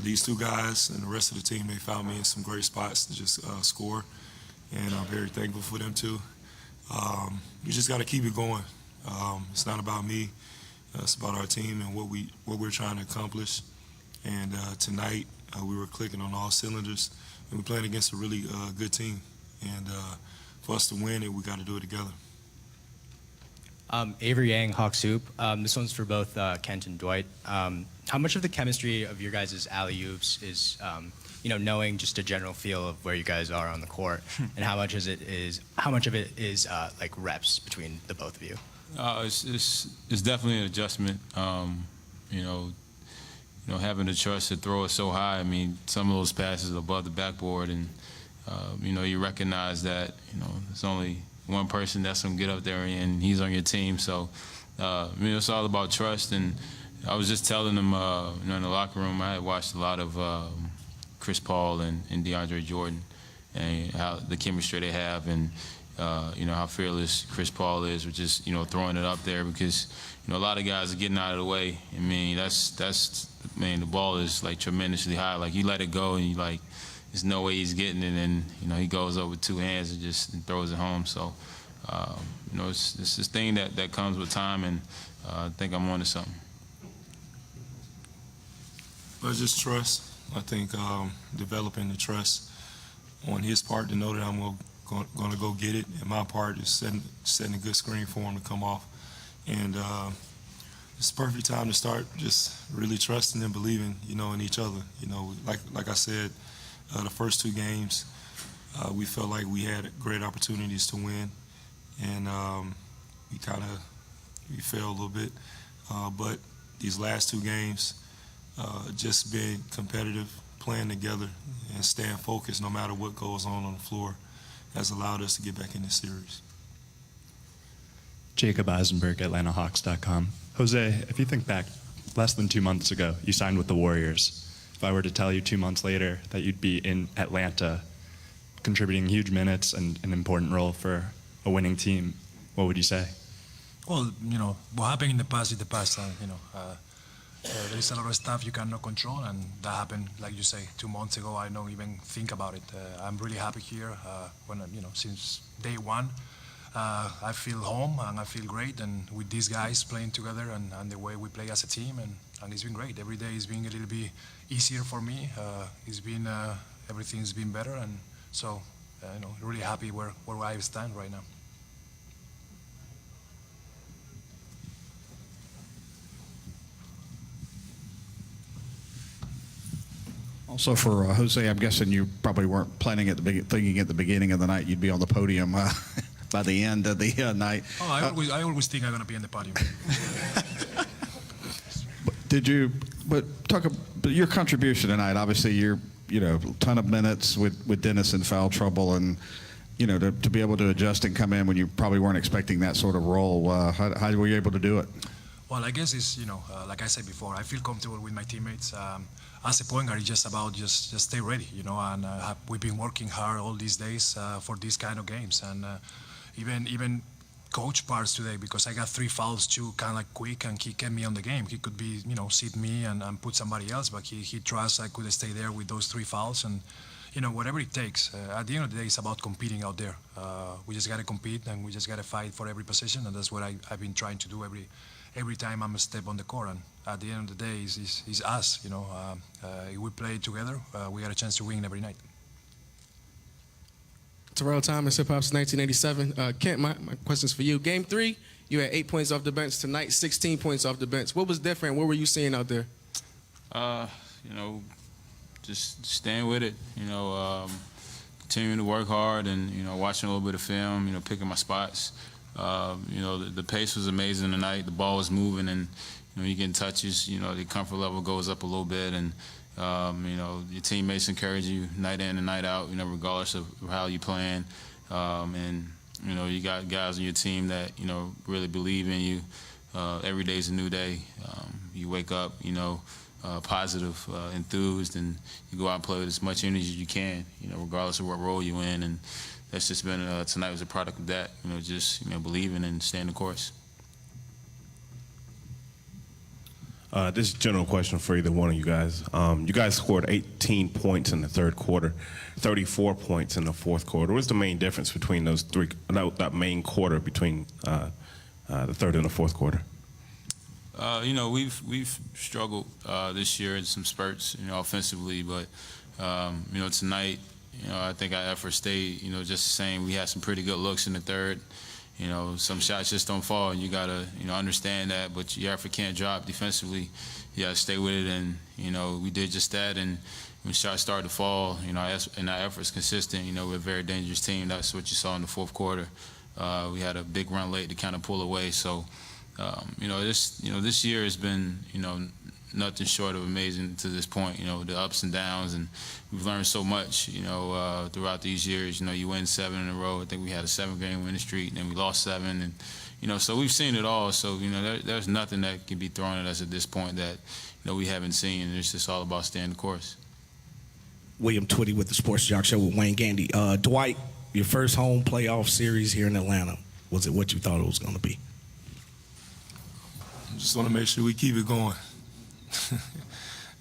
These two guys and the rest of the team, they found me in some great spots to just score, and I'm very thankful for them too. We just got to keep it going. It's not about me. It's about our team and what we're trying to accomplish. And tonight we were clicking on all cylinders, and we're playing against a really good team. And for us to win it, we got to do it together. Avery Yang, Hawk Soup. This one's for both Kent and Dwight. How much of the chemistry of your guys' alley-oops is, knowing just a general feel of where you guys are on the court, and how much of it is like reps between the both of you? It's definitely an adjustment. Having the trust to throw it so high. I mean, some of those passes are above the backboard, and you recognize that there's only one person that's gonna get up there, and he's on your team. So, it's all about trust. And I was just telling them, in the locker room, I had watched a lot of Chris Paul and DeAndre Jordan, and how the chemistry they have, and how fearless Chris Paul is with just throwing it up there, because a lot of guys are getting out of the way. I mean, the ball is like tremendously high. Like, you let it go, and there's no way he's getting it, and he goes up with two hands and just throws it home. So it's this thing that comes with time, and I think I'm onto something. But just trust. I think developing the trust on his part to know that I'm going to go get it, and my part is setting a good screen for him to come off. And it's a perfect time to start just really trusting and believing, in each other. Like I said, the first two games, we felt like we had great opportunities to win, and we failed a little bit. But these last two games, just being competitive, playing together, and staying focused no matter what goes on the floor has allowed us to get back in this series. Jacob Eisenberg, AtlantaHawks.com. Jose, if you think back, less than 2 months ago, you signed with the Warriors. If I were to tell you 2 months later that you'd be in Atlanta, contributing huge minutes and an important role for a winning team, what would you say? Well, what happened in the past is the past. There is a lot of stuff you cannot control, and that happened, like you say, 2 months ago. I don't even think about it. I'm really happy here. Since day one, I feel home and I feel great, and with these guys playing together and the way we play as a team, and it's been great. Every day is being a little bit easier for me. Everything's been better, and so really happy where I stand right now. Also for Jose, I'm guessing you probably weren't planning thinking at the beginning of the night you'd be on the podium by the end of the night. Oh, I always think I'm going to be on the podium. But talk about your contribution tonight. Obviously, you're a ton of minutes with Dennis in foul trouble, and to be able to adjust and come in when you probably weren't expecting that sort of role. How were you able to do it? Well, I guess it's like I said before, I feel comfortable with my teammates. As a point guard, it's just about just stay ready, and we've been working hard all these days for these kind of games, and even coach parts today, because I got 3 fouls too, kind of like quick, and he kept me on the game. He could be, sit me and put somebody else, but he trusts I could stay there with those 3 fouls, and whatever it takes. At the end of the day, it's about competing out there. We just got to compete, and we just got to fight for every position, and that's what I've been trying to do every time I'm a step on the court. And at the end of the day, it's us. If we play together, we got a chance to win every night. Terrell Thomas, Hip Hop's 1987. Kent, my question's for you. Game 3, you had 8 points off the bench. Tonight, 16 points off the bench. What was different? What were you seeing out there? Just staying with it. Continuing to work hard, and watching a little bit of film. Picking my spots. The pace was amazing tonight. The ball was moving, and you getting touches. The comfort level goes up a little bit, and your teammates encourage you night in and night out. Regardless of how you playing, and you got guys on your team that really believe in you. Every day's a new day. You wake up, positive, enthused, and you go out and play with as much energy as you can. Regardless of what role you're in, and that's just been tonight was a product of that. Just believing and staying the course. This is a general question for either one of you guys. You guys scored 18 points in the third quarter, 34 points in the fourth quarter. What's the main difference between those three, that main quarter between the third and the fourth quarter? We've struggled this year in some spurts, offensively, but tonight, I think our effort stayed, just the same. We had some pretty good looks in the third. Some shots just don't fall, and you gotta, understand that. But your effort can't drop defensively. You gotta stay with it, and we did just that. And when shots started to fall, and our effort's consistent. We're a very dangerous team. That's what you saw in the fourth quarter. We had a big run late to kind of pull away. So, this year has been, nothing short of amazing to this point. The ups and downs, and we've learned so much, throughout these years. You win 7 in a row. I think we had a 7-game winning streak, and then we lost 7, and so we've seen it all. So there's nothing that can be thrown at us at this point that we haven't seen. And it's just all about staying the course. William Twitty with the Sports Jock Show with Wayne Gandy. Dwight, your first home playoff series here in Atlanta. Was it what you thought it was going to be? Just want to make sure we keep it going.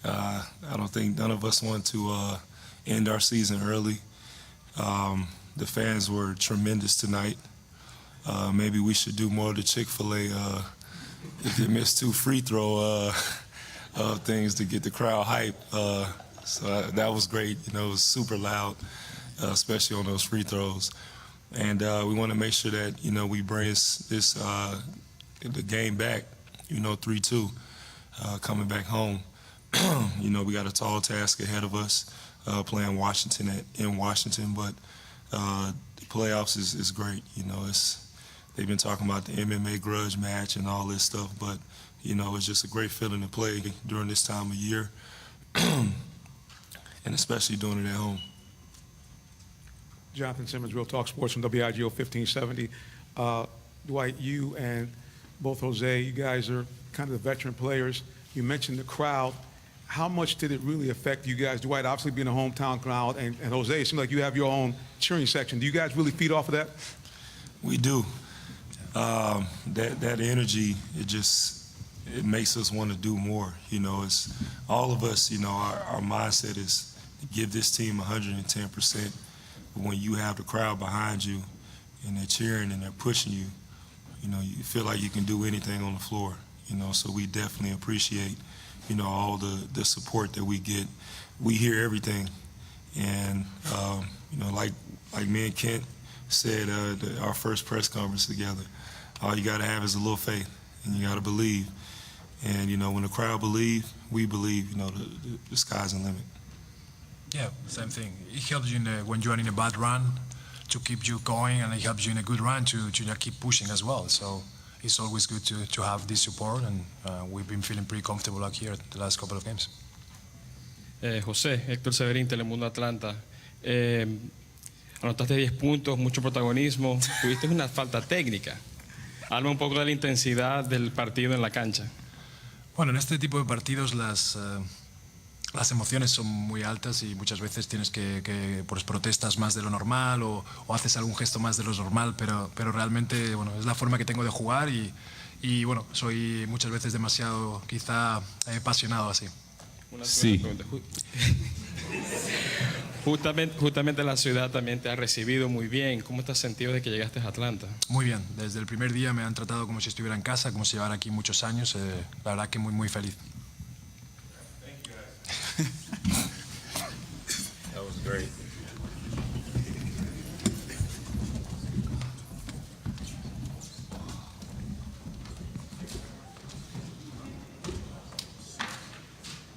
I don't think none of us want to end our season early. The fans were tremendous tonight. Maybe we should do more of the Chick-fil-A if they missed 2 free throw things to get the crowd hype. So that was great. It was super loud, especially on those free throws. And we want to make sure that we bring this the game back. 3-2. Coming back home, we got a tall task ahead of us, playing Washington in Washington, but the playoffs is great. They've been talking about the MMA grudge match and all this stuff, but it's just a great feeling to play during this time of year, and especially doing it at home. Jonathan Simmons, Real Talk Sports from WIGO 1570. Dwight, you and both Jose, you guys are kind of the veteran players. You mentioned the crowd. How much did it really affect you guys? Dwight, obviously being a hometown crowd, and Jose, it seems like you have your own cheering section. Do you guys really feed off of that? We do. That energy, it makes us want to do more. It's all of us. Our mindset is to give this team 110%. But when you have the crowd behind you, and they're cheering and they're pushing you, you feel like you can do anything on the floor. So we definitely appreciate, all the support that we get. We hear everything, and like me and Kent said, our first press conference together, all you got to have is a little faith, and you got to believe. And when the crowd believe, we believe. The sky's the limit. Yeah, same thing. It helps you when you are in a bad run to keep you going, and it helps you in a good run to keep pushing as well. So it's always good to have this support, and we've been feeling pretty comfortable out here the last couple of games. José, Héctor Severín, Telemundo Atlanta. Anotaste 10 puntos, mucho protagonismo. Tuviste una falta técnica. Habla un poco de la intensidad del partido en la cancha. Bueno, en este tipo de partidos las emociones son muy altas y muchas veces tienes que pues, protestas más de lo normal o haces algún gesto más de lo normal, pero realmente es la forma que tengo de jugar y soy muchas veces demasiado quizá apasionado así. Sí. Justamente la ciudad también te ha recibido muy bien. ¿Cómo te has sentido de que llegaste a Atlanta? Muy bien, desde el primer día me han tratado como si estuviera en casa, como si llevara aquí muchos años, la verdad que muy, muy feliz.